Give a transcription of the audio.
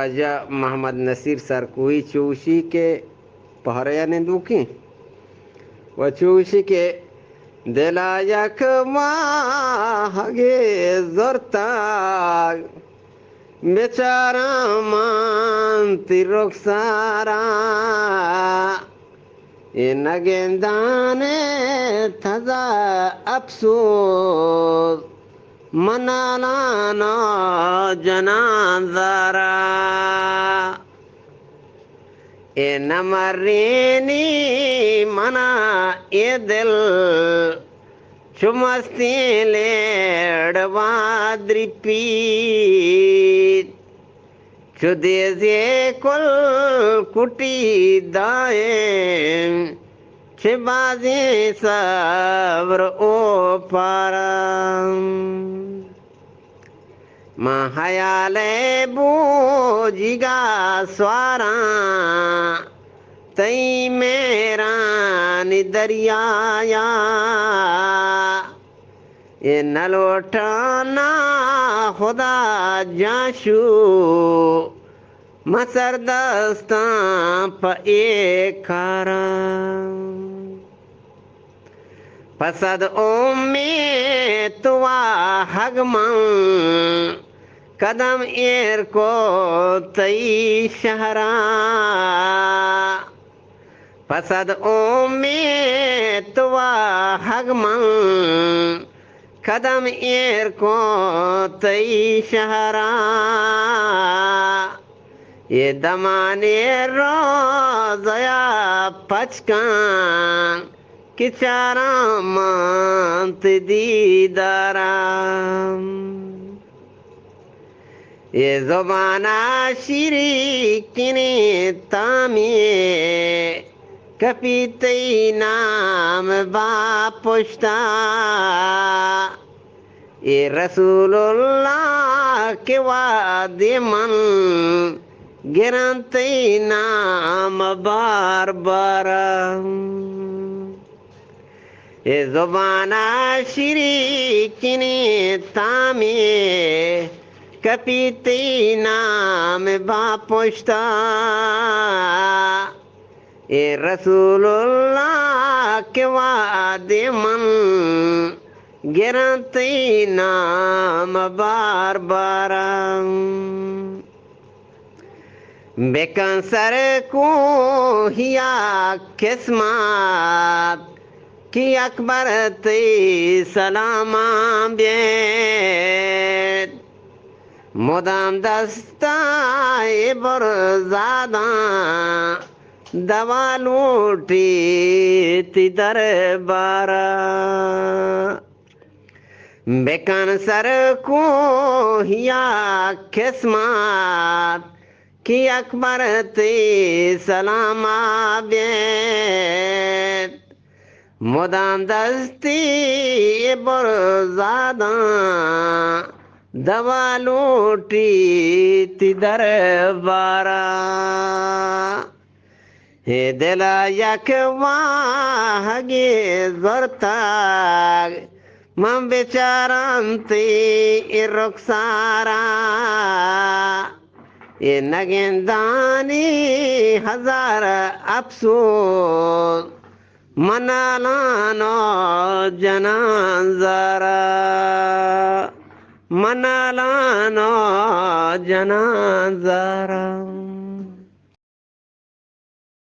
ख्वाजा मोहम्मद नसीर सरकुई चूशी के पहरया ने दुखी व चूशी के दिलायक मागे जोरता बेचारा मानती रुखसारा ये नगेंदाने थजा अफसोस मनाना ना जनाजारा ए नमरेनी मना ये दिल चुमस्ती लेड़वाद्री पीत चुदेजे कुल कुटी दाए छिबाजी सब्र ओ पारम महायाले बूजिगा स्वारा तई मेरा निदरियाया ये नलोटना खुदा जाशु मसर दस्ता प एक पसद ओमे तुआ हगमं कदम एर को तई शहरा पसद ओमे तुआ हगमं कदम एर को तई शहरा ये दमाने रोजया पचकान किचारा मांत दीदारा ये ज़बाना शिरी किने तामिए कपीते नाम बापुश्ता ये रसूलुल्लाह के वादे मन गिरते नाम बार बार ये ज़बाना शिरी किने तामे कपीते नाम बापुश्ता ये रसूलुल्लाह के वादे मन गिरते नाम बार बार बेकंसर को हिया किस्मत कि अकबर ते सलामा बेद मुदाम दस्ताए बरज़ादा दवा लूटी ती दरबारा बेकंसर को हिया किस्मत कि अकबर ते सलामा बेद मुदाम दस्ती बरज़ादा दवा लूटी ती दरबारा हे दिला यक वागे ज़रताग मम बेचारांती रुखसारा ये नगेंदानी हजार अफसोस मनालानो जनाजारा मनालानो जनाजारा।